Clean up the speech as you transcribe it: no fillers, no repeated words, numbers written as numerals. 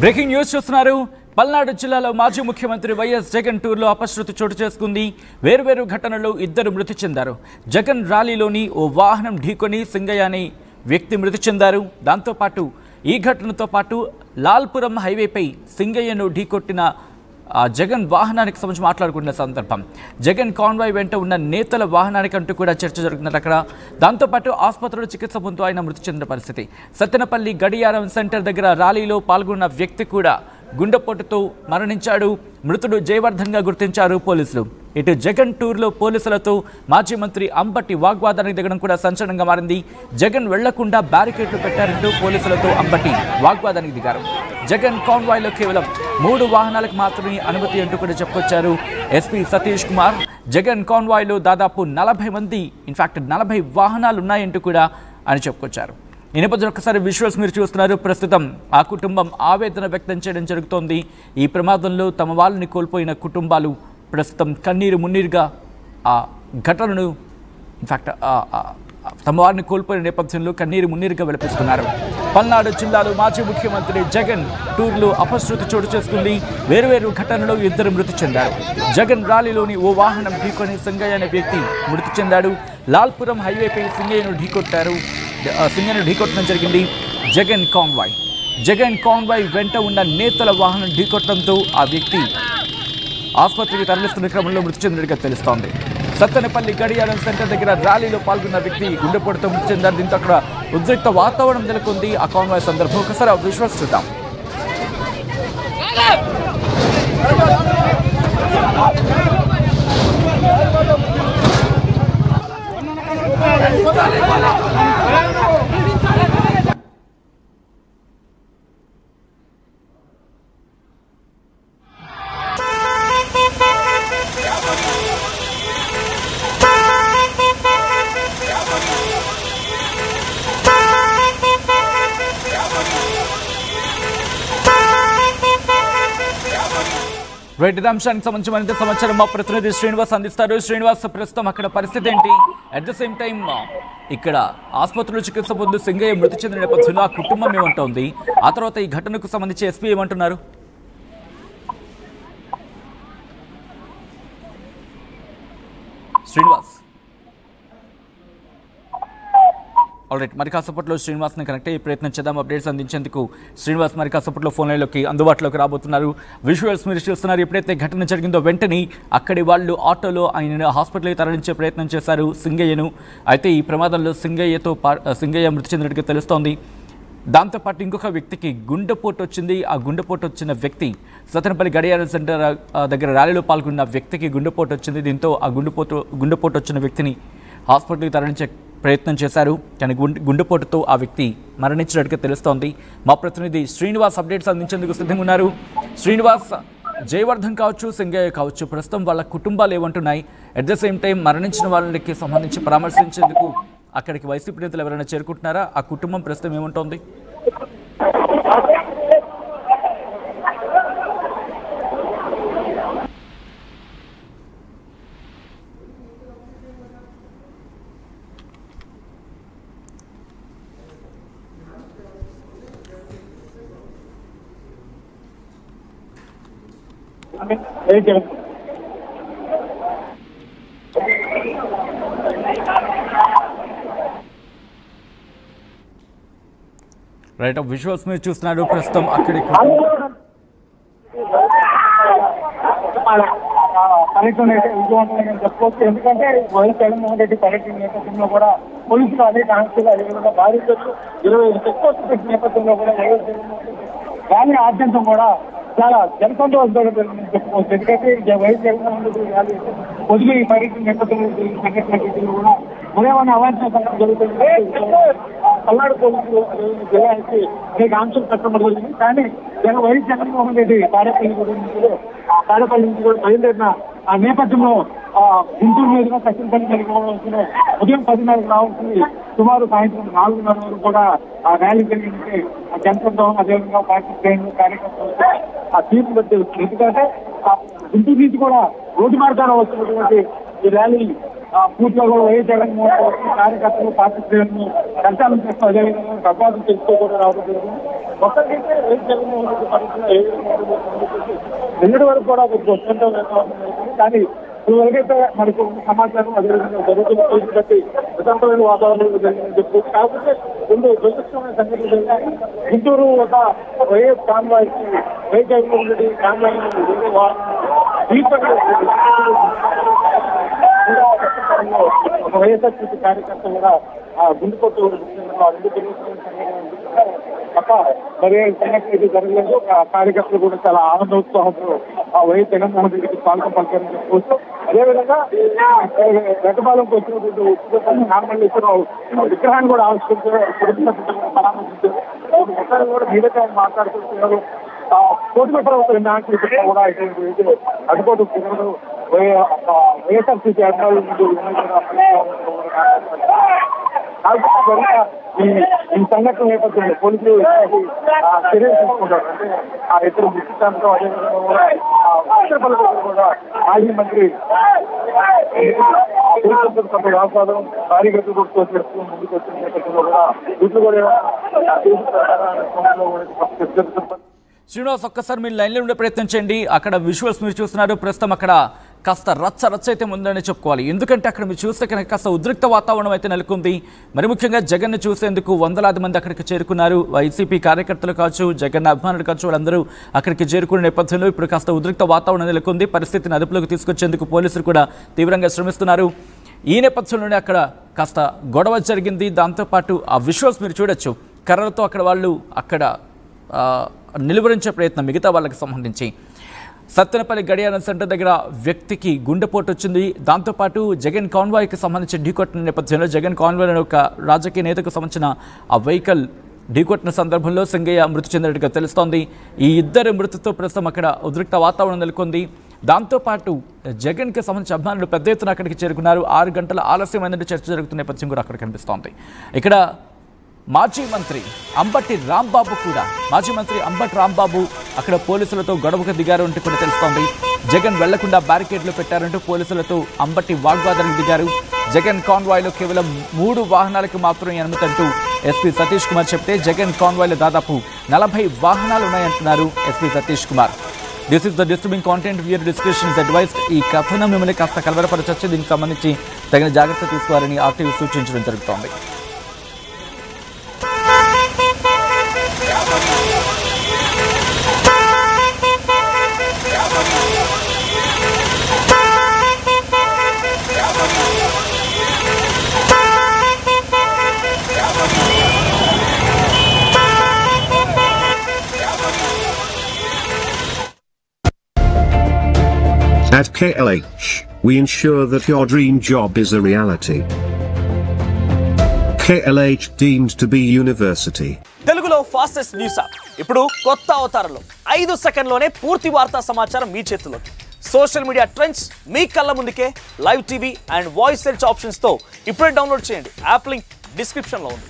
Breaking news చూస్తున్నారు. పల్నాడు జిల్లాలో మాజీ ముఖ్యమంత్రి వైఎస్ జగన్ టూర్లో అపశృతి చోటు చేసుకుంది. వేర్వేరు ఘటనల్లో ఇద్దరు మృతి చెందారు. జగన్ ర్యాలీలోని ఓ వాహనం ఢీకొని సింగయ్య అనే వ్యక్తి మృతి చెందారు. దాంతోపాటు ఈ ఘటనతో పాటు లాల్పురం హైవేపై సింగయ్యను ఢీకొట్టిన జగన్ వాహనానికి సంబంధించి మాట్లాడుకున్న సందర్భం. జగన్ కాన్వాయ్ వెంట ఉన్న నేతల వాహనానికి అంటూ కూడా చర్చ జరుగుతున్నట్టు అక్కడ. దాంతోపాటు ఆసుపత్రిలో చికిత్స పొందుతూ ఆయన మృతి చెందిన పరిస్థితి. సత్తెనపల్లి గడియారం సెంటర్ దగ్గర ర్యాలీలో పాల్గొన్న వ్యక్తి కూడా గుండెపోటుతో మరణించాడు. మృతుడు జయవర్ధన్గా గుర్తించారు పోలీసులు. ఇటు జగన్ టూర్లో పోలీసులతో మాజీ మంత్రి అంబటి వాగ్వాదానికి దిగడం కూడా సంచలనంగా మారింది. జగన్ వెళ్లకుండా బ్యారికేడ్లు పెట్టారంటూ పోలీసులతో అంబటి వాగ్వాదానికి దిగారు. జగన్ కాన్వాయ్లో కేవలం 3 వాహనాలకు మాత్రమే అనుమతి అంటూ కూడా చెప్పుకొచ్చారు ఎస్పీ సతీష్ కుమార్. జగన్ కాన్వాయ్లో దాదాపు 40 మంది, ఇన్ఫాక్ట్ 40 వాహనాలు ఉన్నాయంటూ కూడా ఆయన చెప్పుకొచ్చారు. ఈ నేపథ్యంలో ఒకసారి విజువల్స్ మీరు చూస్తున్నారు. ప్రస్తుతం ఆ కుటుంబం ఆవేదన వ్యక్తం చేయడం జరుగుతోంది. ఈ ప్రమాదంలో తమ వాళ్ళని కోల్పోయిన కుటుంబాలు ప్రస్తుతం కన్నీరు మున్నీరుగా ఆ ఘటనను, ఇన్ఫాక్ట్ తమ వారిని కోల్పోయిన నేపథ్యంలో కన్నీరు మున్నీరుగా విలపిస్తున్నారు. పల్నాడు జిల్లాలో మాజీ ముఖ్యమంత్రి జగన్ టూర్లో అపశృతి చోటు చేసుకుంది. వేర్వేరు ఘటనలో ఇద్దరు మృతి చెందారు. జగన్ ర్యాలీలోని ఓ వాహనం ఢీకొని సింగయ్య అనే వ్యక్తి మృతి చెందాడు. లాల్పురం హైవేపై సింగయ్యను ఢీకొట్టడం జరిగింది. జగన్ కాన్వాయ్ వెంట ఉన్న నేతల వాహనం ఢీకొట్టడంతో ఆ వ్యక్తి ఆసుపత్రికి తరలిస్తున్న క్రమంలో మృతి చెందినట్టుగా తెలుస్తోంది. సత్తెనపల్లి గడియారం సెంటర్ దగ్గర ర్యాలీలో పాల్గొన్న వ్యక్తి గుండెపోటుతో మృతి చెందారు. దీంతో అక్కడ ఉద్రిక్త వాతావరణం నెలకొంది. ఆ కాన్వాయ్ సందర్భం ఒకసారి ఆ విజువల్స్ చూద్దాం. రైట్, ఇదే అంశానికి సంబంధించి మరింత సమాచారం మా ప్రతినిధి శ్రీనివాస్ అందిస్తారు. శ్రీనివాస్, ప్రస్తుతం అక్కడ పరిస్థితి ఏంటి? అట్ ద సేమ్ టైం ఇక్కడ ఆసుపత్రిలో చికిత్స పొందు సింగయ్య మృతి చెందిన నేపథ్యంలో ఆ కుటుంబం ఏమంటోంది? ఆ తర్వాత ఈ ఘటనకు సంబంధించి ఎస్పీ ఏమంటున్నారు? శ్రీనివాస్, ఆల్రైట్, మరి కాసేపట్లో శ్రీనివాస్ని కనెక్ట్ అయ్యే ప్రయత్నం చేద్దాం. అప్డేట్స్ అందించేందుకు శ్రీనివాస్ మరి కాసేపట్లో ఫోన్ లైన్లోకి అందుబాటులోకి రాబోతున్నారు. విజువల్స్ మీరు చూస్తున్నారు. ఎప్పుడైతే ఘటన జరిగిందో వెంటనే అక్కడి వాళ్ళు ఆటోలో ఆయన హాస్పిటల్కి తరలించే ప్రయత్నం చేశారు సింగయ్యను. అయితే ఈ ప్రమాదంలో సింగయ్య మృతి చెందినట్టుగా తెలుస్తోంది. దాంతోపాటు ఇంకొక వ్యక్తికి గుండెపోటు వచ్చింది. ఆ గుండెపోటు వచ్చిన వ్యక్తి సత్తెనపల్లి గడియారం సెంటర్ దగ్గర ర్యాలీలో పాల్గొన్న వ్యక్తికి గుండెపోటు వచ్చింది. దీంతో ఆ గుండెపోటు వచ్చిన వ్యక్తిని హాస్పిటల్కి తరలించే ప్రయత్నం చేశారు. కానీ గుండెపోటుతో ఆ వ్యక్తి మరణించినట్టుగా తెలుస్తోంది. మా ప్రతినిధి శ్రీనివాస్ అప్డేట్స్ అందించేందుకు సిద్ధంగా ఉన్నారు. శ్రీనివాస్, జయవర్ధన్ కావచ్చు, సింగయ్య కావచ్చు, ప్రస్తుతం వాళ్ళ కుటుంబాలు ఏమంటున్నాయి? అట్ ద సేమ్ టైం మరణించిన వాళ్ళకి సంబంధించి పరామర్శించేందుకు అక్కడికి వైసీపీ నేతలు ఎవరైనా చేరుకుంటున్నారా? ఆ కుటుంబం ప్రస్తుతం ఏముంటోంది? రైట్, విజువల్స్ మీరు చూస్తున్నారు. ప్రస్తుతం అక్కడి పర్యటన అయితే విజయవంతమైన చెప్పుకోవచ్చు. ఎందుకంటే వైఎస్ జగన్మోహన్ రెడ్డి పర్యటన నేపథ్యంలో కూడా పోలీసులు అనేక ఆంక్షలు, అదేవిధంగా బాధితులు 25 చెక్ పోస్టులు పెట్టిన నేపథ్యంలో కూడా వైఎస్ జగన్మోహన్ రెడ్డి ర్యాలీ ఆద్యంతం కూడా చాలా జనసంతోషంగా చెప్పుకోవచ్చు. ఎందుకంటే వైఎస్ జగన్మోహన్ రెడ్డి ర్యాలీ పొద్దుగా ఈ పర్యటన నేపథ్యంలో సంఘటన కూడా ఉదయం అవాంఛనీయ సంఘటన జరుగుతుంది. పల్నాడు పోలీసులు జిల్లా ఎస్పీ అనేక ఆంక్షలు పెట్టడం జరిగింది. కానీ వైఎస్ జగన్మోహన్ రెడ్డి తాడేపల్లి నుంచి కూడా బయలుదేరిన ఆ నేపథ్యంలో గుంటూరు మీదుగా సచిన్పల్లి జరిగిన ఉదయం 10:30 రావాల్సింది సుమారు సాయంత్రం 4:30 వరకు కూడా ఆ ర్యాలీ జరిగింది. ఆ జనసంతో అదేవిధంగా పార్టీ శ్రేణులు, కార్యకర్తలు ఆ తీర్పు బట్టి వచ్చింది. ఎందుకంటే గుంటూరు నుంచి కూడా రోడ్డు మార్గాన వస్తున్నటువంటి ఈ ర్యాలీ పూర్తిగా కూడా వైఎస్ జగన్మోహన్ రెడ్డి కార్యకర్తలు పార్టీ శ్రేణులను సంచాలనం చేస్తూ అదేవిధంగా డబ్బాలు తెలుసుకోకుండా రావడం జరిగింది. మొత్తానికైతే వైఎస్ జగన్మోహన్ రెడ్డి పరిస్థితులు ఏ విధంగా నిన్నటి వరకు కూడా కొంచెం ఉత్కంఠ వ్యక్తం జరుగుతుంది. కానీ ఇవరికైతే మనకు సమాచారం అదేవిధంగా జరుగుతున్న కేసు బట్టి ప్రశాంతమైన వాతావరణంలో జరిగిందని చెప్పుకోవచ్చు. కాకపోతే రెండు దురదృష్టమైన సంఘటనలు జరిగాయి. గుంటూరు ఒక YS convoy YS Jaganmohan Reddy convoy ఒక వైఎస్ఆర్సీపీ కార్యకర్త కూడా గుండు కొట్టు పక్క మరి సంఘటన జరగలేదు. కార్యకర్తలు కూడా చాలా ఆనందోత్సాహంతో ఆ వైఎస్ జగన్మోహన్ రెడ్డికి స్వాగతం పలికారని చెప్పుకోవచ్చు. అదేవిధంగా రెడ్డపాలెంకి వచ్చినటువంటి నాగమల్లేశ్వరరావు విగ్రహాన్ని కూడా ఆవిష్కరించారు, పరామర్శించారు. మొత్తాన్ని కూడా మీడియాతో మాట్లాడుతున్నారు. కోటి పెట్టడం ఒక 2 ఆంక్షలు కూడా అడ్డుకోటు వైఎస్ఆర్సీపీ అధికారులు ఈ సంఘటన నేపథ్యంలో పోలీసులు చర్యలు తీసుకుంటారు. అంటే ఆ ఇద్దరు మృతితో అదేవిధంగా కూడా మాజీ మంత్రి రామపాదం భారీ గట్టు కొట్టుకు చేస్తూ ముందుకు వచ్చిన నేపథ్యంలో కూడా వీటిలో కూడా శ్రీనివాస్, ఒక్కసారి మీరు లైన్లో ఉండే ప్రయత్నం చేయండి. అక్కడ విజువల్స్ మీరు చూస్తున్నారు. ప్రస్తుతం అక్కడ కాస్త రచ్చ అయితే ముందని చెప్పుకోవాలి. ఎందుకంటే అక్కడ మీరు చూస్తే కనుక కాస్త ఉద్రిక్త వాతావరణం అయితే నెలకొంది. మరి ముఖ్యంగా జగన్ను చూసేందుకు వందలాది మంది అక్కడికి చేరుకున్నారు. వైసీపీ కార్యకర్తలు కావచ్చు, జగన్ అభిమానులు కావచ్చు, వాళ్ళందరూ అక్కడికి చేరుకునే నేపథ్యంలో ఇప్పుడు కాస్త ఉద్రిక్త వాతావరణం నెలకొంది. పరిస్థితిని అదుపులోకి తీసుకొచ్చేందుకు పోలీసులు కూడా తీవ్రంగా శ్రమిస్తున్నారు. ఈ నేపథ్యంలోనే అక్కడ కాస్త గొడవ జరిగింది. దాంతోపాటు ఆ విజువల్స్ మీరు చూడొచ్చు. కర్రలతో అక్కడ వాళ్ళు నిలువరించే ప్రయత్నం మిగతా వాళ్ళకి సంబంధించి. సత్తెనపల్లి గడియారం సెంటర్ దగ్గర వ్యక్తికి గుండెపోటు వచ్చింది. దాంతోపాటు జగన్ కాన్వాయ్కి సంబంధించి ఢీకొట్టిన నేపథ్యంలో జగన్ కాన్వాయ్లో ఒక రాజకీయ నేతకు సంబంధించిన ఆ వెహికల్ ఢీకొట్టిన సందర్భంలో సింగయ్య మృతి చెందినట్టుగా తెలుస్తోంది. ఈ ఇద్దరి మృతితో ప్రస్తుతం అక్కడ ఉద్రిక్త వాతావరణం నెలకొంది. దాంతోపాటు జగన్కి సంబంధించిన అభిమానులు పెద్ద ఎత్తున అక్కడికి చేరుకున్నారు. 6 గంటల ఆలస్యమైనట్టు చర్చ జరుగుతున్న నేపథ్యం కూడా అక్కడ కనిపిస్తోంది. ఇక్కడ మాజీ మంత్రి అంబటి రాంబాబు కూడా అంబటి రాంబాబు అక్కడ పోలీసులతో గొడవకు దిగారు అంటూ కూడా తెలుస్తోంది. జగన్ వెళ్లకుండా బ్యారికేడ్లు పెట్టారంటూ పోలీసులతో అంబటి వాగ్వాదానికి దిగారు. జగన్ కాన్వాయ్లో కేవలం 3 వాహనాలకు మాత్రమే అనుమతి అంటూ ఎస్పీ సతీష్ కుమార్ చెప్తే జగన్ కాన్వాయ్లో దాదాపు 40 వాహనాలు ఉన్నాయంటున్నారు SP Satish Kumar. This is the disturbing content viewer discretion is advised. ఈ కథనం మిమ్మల్ని కాస్త కలవరపరచొచ్చు. దీనికి సంబంధించి తగిన జాగ్రత్త తీసుకోవాలని ఆర్టీవీ సూచించడం జరుగుతోంది. At KLH, we ensure that your dream job is a reality. KLH deemed to be university. తెలుగులో ఫాస్టెస్ట్ న్యూస్ యాప్ ఇప్పుడు కొత్త అవతారంలో 5 సెకండ్లోనే పూర్తి వార్తా సమాచారం మీ చేతుల్లోకి. సోషల్ మీడియా ట్రెండ్స్ మీ కళ్ళ ముందుకే live TV and voice search ఆప్షన్స్తో ఇప్పుడే డౌన్లోడ్ చేయండి. యాప్ లింక్ డిస్క్రిప్షన్లో ఉంది.